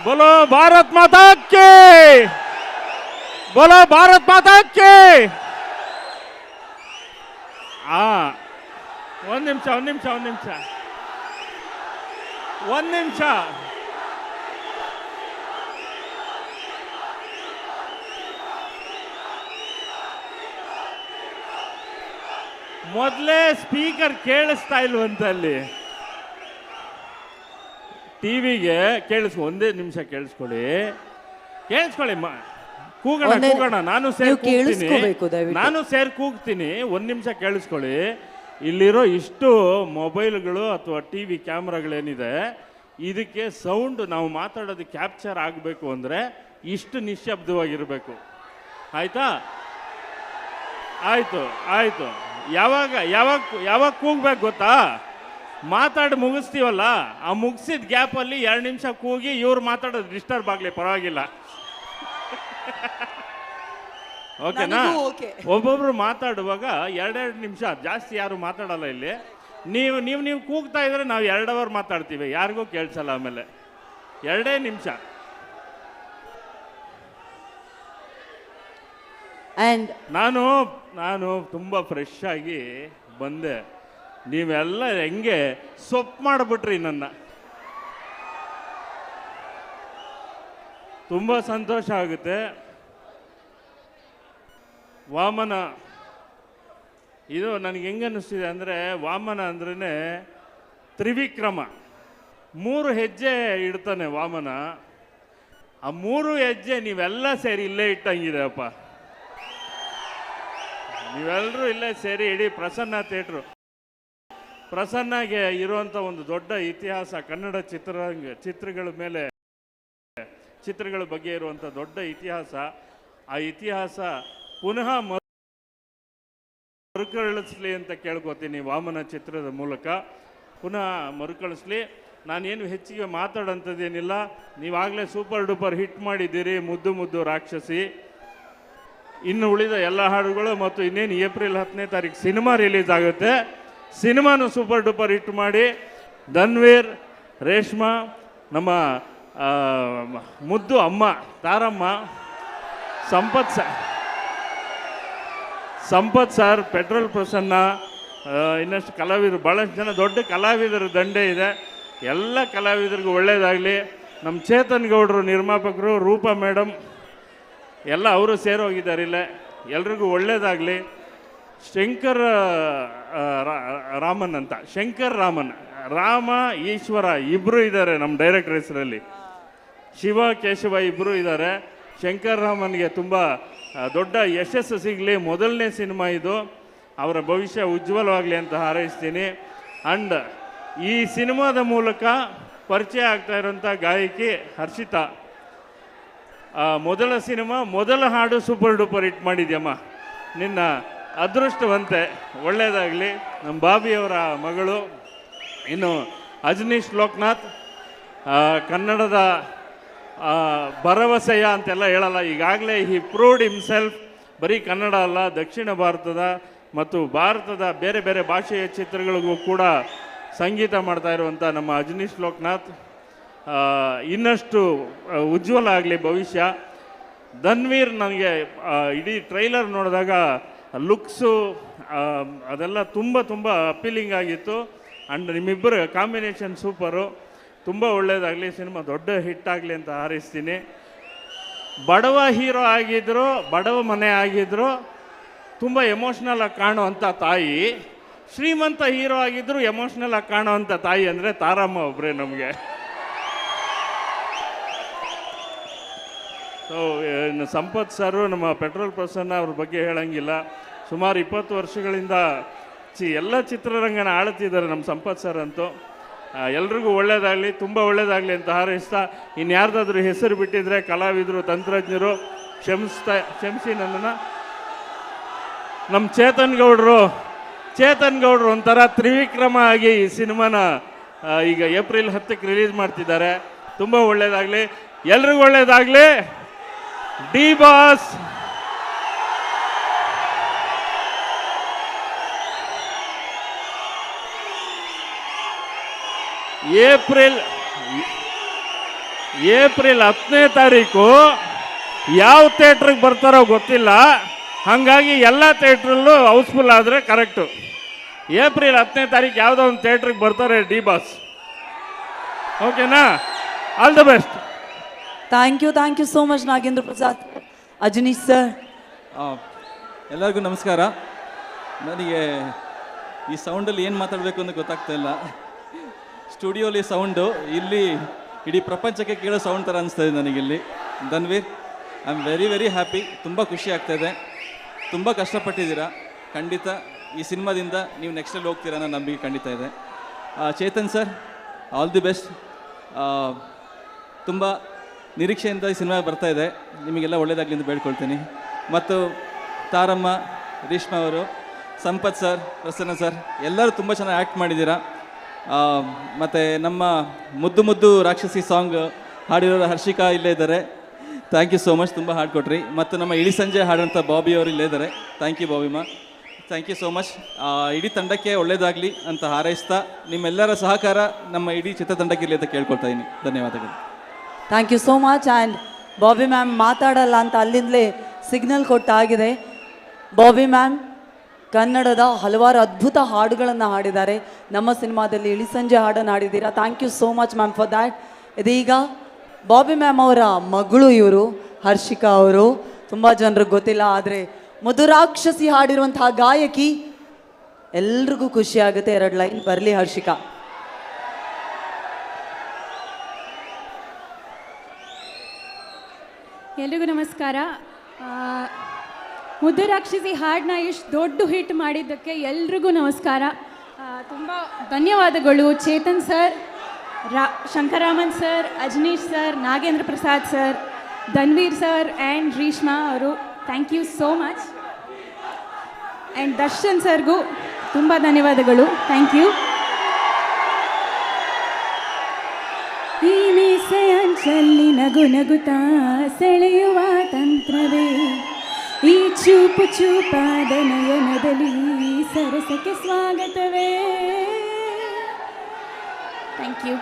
बोलो भारत माता की, बोलो भारत माता की. ಒಂದ್ ನಿಮಿಷ ಮೊದಲೇ ಸ್ಪೀಕರ್ ಕೇಳಿಸ್ತಾ ಇಲ್ವಂತಲ್ಲಿ. ಟಿವಿಗೆ ಒಂದೇ ನಿಮಿಷ ಕೇಳಿಸ್ಕೊಳ್ಳಿ. ಕೂಗೋಣ. ನಾನು ಸೇರಿ ಕೂಗ್ತೀನಿ. ಒಂದ್ ನಿಮಿಷ ಕೇಳಿಸ್ಕೊಳ್ಳಿ. ಇಲ್ಲಿರೋ ಇಷ್ಟು ಮೊಬೈಲ್ಗಳು ಅಥವಾ ಟಿವಿ ಕ್ಯಾಮ್ರಾಗಳೇನಿದೆ, ಇದಕ್ಕೆ ಸೌಂಡ್ ನಾವು ಮಾತಾಡೋದು ಕ್ಯಾಪ್ಚರ್ ಆಗಬೇಕು ಅಂದ್ರೆ ಇಷ್ಟು ನಿಶ್ಶಬ್ದವಾಗಿರ್ಬೇಕು. ಆಯ್ತಾ? ಆಯ್ತು. ಯಾವಾಗ ಕೂಗ್ಬೇಕು ಗೊತ್ತಾ? ಮಾತಾಡಿ ಮುಗಿಸ್ತೀವಲ್ಲ, ಆ ಮುಗಿಸಿದ ಗ್ಯಾಪಲ್ಲಿ 2 ನಿಮಿಷ ಕೂಗಿ ಇವ್ರು ಮಾತಾಡೋದು ಡಿಸ್ಟರ್ಬ್ ಆಗಲಿ, ಪರವಾಗಿಲ್ಲ. ಓಕೆನಾ? ಒಬ್ಬೊಬ್ರು ಮಾತಾಡುವಾಗ 2 ನಿಮಿಷ, ಜಾಸ್ತಿ ಯಾರು ಮಾತಾಡಲ್ಲ ಇಲ್ಲಿ. ನೀವು ಕೂಗ್ತಾ ಇದ್ರೆ ನಾವು 2 ಅವರ್ ಮಾತಾಡ್ತೀವಿ, ಯಾರಿಗೂ ಕೇಳಿಸಲ್ಲ. ಆಮೇಲೆ 2 ನಿಮಿಷ. ನಾನು ತುಂಬಾ ಫ್ರೆಶ್ ಆಗಿ ಬಂದೆ. ನೀವೆಲ್ಲ ಹೆಂಗೆ ಸೊಪ್ಪು ಮಾಡಿಬಿಟ್ರಿ ನನ್ನ. ತುಂಬ ಸಂತೋಷ ಆಗುತ್ತೆ. ವಾಮನ ಇದು ನನಗೆ ಹೆಂಗೆ ಅನ್ನಿಸ್ತಿದೆ ಅಂದರೆ, ವಾಮನ ಅಂದ್ರೇ ತ್ರಿವಿಕ್ರಮ. 3 ಹೆಜ್ಜೆ ಇಡ್ತಾನೆ ವಾಮನ. ಆ 3 ಹೆಜ್ಜೆ ನೀವೆಲ್ಲ ಸೇರಿ ಇಲ್ಲೇ ಇಟ್ಟಂಗಿದೆ ಅಪ್ಪ. ನೀವೆಲ್ಲರೂ ಇಲ್ಲೇ ಸೇರಿ ಇಡೀ ಪ್ರಸನ್ನ ಥಿಯೇಟ್ರು, ಪ್ರಸನ್ನಗೆ ಇರುವಂಥ ಒಂದು ದೊಡ್ಡ ಇತಿಹಾಸ, ಕನ್ನಡ ಚಿತ್ರಗಳ ಬಗ್ಗೆ ಇರುವಂಥ ದೊಡ್ಡ ಇತಿಹಾಸ. ಆ ಇತಿಹಾಸ ಪುನಃ ಮರುಕಳಿಸ್ಲಿ ಅಂತ ಕೇಳ್ಕೊತೀನಿ. ವಾಮನ ಚಿತ್ರದ ಮೂಲಕ ಪುನಃ ಮರುಕಳಿಸ್ಲಿ. ನಾನೇನು ಹೆಚ್ಚಿಗೆ ಮಾತಾಡೋಂಥದ್ದೇನಿಲ್ಲ. ನೀವಾಗಲೇ ಸೂಪರ್ ಡೂಪರ್ ಹಿಟ್ ಮಾಡಿದ್ದೀರಿ, ಮುದ್ದು ರಾಕ್ಷಸಿ. ಇನ್ನು ಉಳಿದ ಎಲ್ಲ ಹಾಡುಗಳು ಮತ್ತು ಇನ್ನೇನು ಏಪ್ರಿಲ್ 10ನೇ ತಾರೀಕು ಸಿನಿಮಾ ರಿಲೀಸ್ ಆಗುತ್ತೆ. ಸಿನಿಮಾನು ಸೂಪರ್ ಡೂಪರ್ ಹಿಟ್ ಮಾಡಿ ಧನ್ವೀರ್, ರೇಷ್ಮಾ, ನಮ್ಮ ಮುದ್ದು ಅಮ್ಮ ತಾರಮ್ಮ, ಸಂಪತ್ ಸರ್, ಪೆಟ್ರೋಲ್ ಪ್ರಸನ್ನ, ಇನ್ನಷ್ಟು ಕಲಾವಿದರು, ಭಾಳಷ್ಟು ಜನ ದೊಡ್ಡ ಕಲಾವಿದರ ದಂಡೆ ಇದೆ. ಎಲ್ಲ ಕಲಾವಿದರಿಗೂ ಒಳ್ಳೆಯದಾಗಲಿ. ನಮ್ಮ ಚೇತನ್ ಗೌಡರು ನಿರ್ಮಾಪಕರು, ರೂಪಾ ಮೇಡಮ್ ಎಲ್ಲ ಅವರು ಸೇರೋಗಿದ್ದಾರೆ ಇಲ್ಲೇ. ಎಲ್ರಿಗೂ ಒಳ್ಳೆಯದಾಗಲಿ. ಶಂಕರ್ ರಾಮನ್, ರಾಮ ಈಶ್ವರ ಇಬ್ಬರು ಇದ್ದಾರೆ ನಮ್ಮ ಡೈರೆಕ್ಟರ್ ಹೆಸರಲ್ಲಿ. ಶಿವ ಕೇಶವ ಇಬ್ಬರು ಇದ್ದಾರೆ. ಶಂಕರ್ ರಾಮನ್ಗೆ ತುಂಬ ದೊಡ್ಡ ಯಶಸ್ಸು ಸಿಗಲಿ. ಮೊದಲನೇ ಸಿನಿಮಾ ಇದು. ಅವರ ಭವಿಷ್ಯ ಉಜ್ವಲವಾಗಲಿ ಅಂತ ಹಾರೈಸ್ತೀನಿ. ಆ್ಯಂಡ್ ಈ ಸಿನಿಮಾದ ಮೂಲಕ ಪರಿಚಯ ಆಗ್ತಾ ಇರೋಂಥ ಗಾಯಕಿ ಹರ್ಷಿತಾ. ಮೊದಲ ಸಿನಿಮಾ, ಮೊದಲ ಹಾಡು ಸೂಪರ್ ಡೂಪರ್ ಹಿಟ್ ಮಾಡಿದ್ಯಮ್ಮ. ನಿನ್ನ ಅದೃಷ್ಟವಂತೆ, ಒಳ್ಳೆಯದಾಗಲಿ. ನಮ್ಮ ಬಾಬಿಯವರ ಮಗಳು. ಇನ್ನು ಅಜನೀಶ್ ಲೋಕನಾಥ್, ಕನ್ನಡದ ಭರವಸೆಯ ಅಂತೆಲ್ಲ ಹೇಳಲ್ಲ, ಈಗಾಗಲೇ ಹಿ ಪ್ರೂವ್ಡ್ ಹಿಮ್ಸೆಲ್ಫ್. ಬರೀ ಕನ್ನಡ ಅಲ್ಲ, ದಕ್ಷಿಣ ಭಾರತದ ಮತ್ತು ಭಾರತದ ಬೇರೆ ಬೇರೆ ಭಾಷೆಯ ಚಿತ್ರಗಳಿಗೂ ಕೂಡ ಸಂಗೀತ ಮಾಡ್ತಾ ಇರುವಂಥ ನಮ್ಮ ಅಜನೀಶ್ ಲೋಕನಾಥ್ ಇನ್ನಷ್ಟು ಉಜ್ವಲ ಆಗಲಿ ಭವಿಷ್ಯ. ಧನ್ವೀರ್, ನನಗೆ ಇಡೀ ಟ್ರೈಲರ್ ನೋಡಿದಾಗ ಲುಕ್ಸು ಅದೆಲ್ಲ ತುಂಬ ಅಪೀಲಿಂಗ್ ಆಗಿತ್ತು. ಆ್ಯಂಡ್ ನಿಮ್ಮಿಬ್ಬರು ಕಾಂಬಿನೇಷನ್ ಸೂಪರು. ತುಂಬ ಒಳ್ಳೆಯದಾಗಲಿ, ಸಿನಿಮಾ ದೊಡ್ಡ ಹಿಟ್ ಆಗಲಿ ಅಂತ ಹಾರೈಸ್ತೀನಿ. ಬಡವ ಹೀರೋ ಆಗಿದ್ದರು, ಬಡವ ಮನೆ ಆಗಿದ್ದರು, ತುಂಬ ಎಮೋಷ್ನಲ್ ಆಗಿ ಕಾಣುವಂಥ ತಾಯಿ. ಶ್ರೀಮಂತ ಹೀರೋ ಆಗಿದ್ದರು, ಎಮೋಷ್ನಲ್ ಆಗಿ ಕಾಣುವಂಥ ತಾಯಿ ಅಂದರೆ ತಾರಮ್ಮ ಒಬ್ಬರೇ ನಮಗೆ. ಸೊ ಇನ್ನು ಸಂಪತ್ ಸರು, ನಮ್ಮ ಪೆಟ್ರೋಲ್ ಪ್ರಸನ್ನ ಅವ್ರ ಬಗ್ಗೆ ಹೇಳಂಗಿಲ್ಲ. ಸುಮಾರು 20 ವರ್ಷಗಳಿಂದ ಎಲ್ಲ ಚಿತ್ರರಂಗನ ಆಳ್ತಿದ್ದಾರೆ ನಮ್ಮ ಸಂಪತ್ ಸರ್ ಅಂತೂ. ಎಲ್ರಿಗೂ ಒಳ್ಳೆಯದಾಗಲಿ, ತುಂಬ ಒಳ್ಳೆಯದಾಗಲಿ ಅಂತ ಹಾರೈಸ್ತಾ, ಇನ್ಯಾರ್ದಾದ್ರೂ ಹೆಸರು ಬಿಟ್ಟಿದ್ರೆ ಕಲಾವಿದರು, ತಂತ್ರಜ್ಞರು ಕ್ಷಮಿಸಿ ನನ್ನನ್ನು. ನಮ್ಮ ಚೇತನ್ ಗೌಡರು ಒಂಥರ ತ್ರಿವಿಕ್ರಮ ಆಗಿ ಈ ಸಿನಿಮಾನ ಈಗ ಏಪ್ರಿಲ್ 10ಕ್ಕೆ ರಿಲೀಸ್ ಮಾಡ್ತಿದ್ದಾರೆ. ತುಂಬ ಒಳ್ಳೆಯದಾಗಲಿ, ಎಲ್ರಿಗೂ ಒಳ್ಳೆಯದಾಗಲಿ. D boss. ಏಪ್ರಿಲ್ 10ನೇ ತಾರೀಕು ಯಾವ ಥಿಯೇಟ್ರಿಗೆ ಬರ್ತಾರೋ ಗೊತ್ತಿಲ್ಲ, ಹಾಗಾಗಿ ಎಲ್ಲ ಥಿಯೇಟ್ರಲ್ಲೂ ಹೌಸ್ಫುಲ್ ಆದರೆ ಕರೆಕ್ಟು. ಏಪ್ರಿಲ್ 10ನೇ ತಾರೀಕು ಯಾವುದೋ ಒಂದು ಥಿಯೇಟ್ರಿಗೆ ಬರ್ತಾರೆ ಡಿ ಬಾಸ್. ಓಕೆನಾ? All the best. Thank you so much Nagendra Prasad. Ajaneesh sir. ಎಲ್ಲರಿಗೂ ನಮಸ್ಕಾರ. ನನಗೆ ಈ ಸೌಂಡಲ್ಲಿ ಏನು ಮಾತಾಡಬೇಕು ಅಂತ ಗೊತ್ತಾಗ್ತಾ ಇಲ್ಲ. ಸ್ಟುಡಿಯೋಲಿ ಸೌಂಡು, ಇಲ್ಲಿ ಇಡೀ ಪ್ರಪಂಚಕ್ಕೆ ಕೇಳೋ ಸೌಂಡ್ ಥರ ಅನಿಸ್ತಾಯಿದೆ ನನಗಿಲ್ಲಿ. Dhanveer, I am very very happy. ತುಂಬ ಖುಷಿ ಆಗ್ತಾಯಿದೆ. ತುಂಬ ಕಷ್ಟಪಟ್ಟಿದ್ದೀರಾ. ಖಂಡಿತ ಈ ಸಿನಿಮಾದಿಂದ ನೀವು ನೆಕ್ಸ್ಟಲ್ಲಿ ಹೋಗ್ತೀರಾ ಅನ್ನೋ ನಂಬಿಕೆ ಖಂಡಿತ ಇದೆ. Chetan sir, all the best. ತುಂಬ ನಿರೀಕ್ಷೆಯಿಂದ ಈ ಸಿನಿಮಾ ಬರ್ತಾ ಇದೆ. ನಿಮಗೆಲ್ಲ ಒಳ್ಳೆಯದಾಗಲಿ ಅಂತ ಬೇಡ್ಕೊಳ್ತೀನಿ. ಮತ್ತು ತಾರಮ್ಮ, ರೇಷ್ಮಾ ಅವರು, ಸಂಪತ್ ಸರ್, ಪ್ರಸನ್ನ ಸರ್, ಎಲ್ಲರೂ ತುಂಬ ಚೆನ್ನಾಗಿ ಆ್ಯಕ್ಟ್ ಮಾಡಿದ್ದೀರಾ. ಮತ್ತು ನಮ್ಮ ಮುದ್ದು ಮುದ್ದು ರಾಕ್ಷಸಿ ಸಾಂಗ್ ಹಾಡಿರೋರು ಹರ್ಷಿಕಾ ಇಲ್ಲೇ ಇದ್ದಾರೆ. ಥ್ಯಾಂಕ್ ಯು ಸೋ ಮಚ್, ತುಂಬ ಹಾಡು ಕೊಟ್ರಿ. ಮತ್ತು ನಮ್ಮ ಇಡೀ ಸಂಜೆ ಹಾಡೋಂಥ ಬಾಬಿ ಅವರು ಇಲ್ಲೇ ಇದ್ದಾರೆ. ಥ್ಯಾಂಕ್ ಯು ಬಾಬಿಮಾ, ಥ್ಯಾಂಕ್ ಯು ಸೋ ಮಚ್. ಇಡೀ ತಂಡಕ್ಕೆ ಒಳ್ಳೆಯದಾಗಲಿ ಅಂತ ಹಾರೈಸ್ತಾ, ನಿಮ್ಮೆಲ್ಲರ ಸಹಕಾರ ನಮ್ಮ ಇಡೀ ಚಿತ್ರತಂಡಕ್ಕೆ ಇರಲಿ ಅಂತ ಕೇಳ್ಕೊಳ್ತಾ ಇದ್ದೀನಿ. ಧನ್ಯವಾದಗಳು. Thank you so much. And Bobby ma'am ಮಾತಾಡಲ್ಲ ಅಂತ ಅಲ್ಲಿಂದಲೇ ಸಿಗ್ನಲ್ ಕೊಟ್ಟಾಗಿದೆ. ಬಾಬಿ ಮ್ಯಾಮ್ ಕನ್ನಡದ ಹಲವಾರು ಅದ್ಭುತ ಹಾಡುಗಳನ್ನು ಹಾಡಿದ್ದಾರೆ. ನಮ್ಮ ಸಿನಿಮಾದಲ್ಲಿ ಇಳಿ ಸಂಜೆ ಹಾಡನ್ನು ಹಾಡಿದ್ದೀರಾ. Thank you so much ma'am for that. ಇದೀಗ ಬಾಬಿ ಮ್ಯಾಮ್ ಅವರ ಮಗಳು ಇವರು ಹರ್ಷಿಕಾ ಅವರು. ತುಂಬ ಜನರಿಗೆ ಗೊತ್ತಿಲ್ಲ, ಆದರೆ ಮಧುರಾಕ್ಷಸಿ ಹಾಡಿರುವಂತಹ ಗಾಯಕಿ. ಎಲ್ರಿಗೂ ಖುಷಿ ಆಗುತ್ತೆ. 2 ಲೈನ್ ಬರಲಿ ಹರ್ಷಿಕಾ. ಎಲ್ರಿಗೂ ನಮಸ್ಕಾರ. ಮುದ್ದು ರಾಕ್ಷಸಿ ಹಾಡನ್ನ ಇಷ್ಟು ದೊಡ್ಡ ಹಿಟ್ ಮಾಡಿದ್ದಕ್ಕೆ ಎಲ್ರಿಗೂ ನಮಸ್ಕಾರ. ತುಂಬ ಧನ್ಯವಾದಗಳು Chetan sir, Shankaraman sir, Ajaneesh sir, Nagendra Prasad sir, Dhanveer sir and Reshma ಅವರು. Thank you so much. And Darshan ಸರ್ಗೂ ತುಂಬ ಧನ್ಯವಾದಗಳು. Thank you. ಈ ಮೀಸೆ ಅಂಚಲ್ಲಿ ನಗು ನಗುತ್ತಾ ಸೆಳೆಯುವ ತಂತ್ರವೇ, ಈ ಚೂಪು ಚೂಪಾದ ನಯನದಲ್ಲಿ ಸರಸಕ್ಕೆ ಸ್ವಾಗತವೇ. Thank you.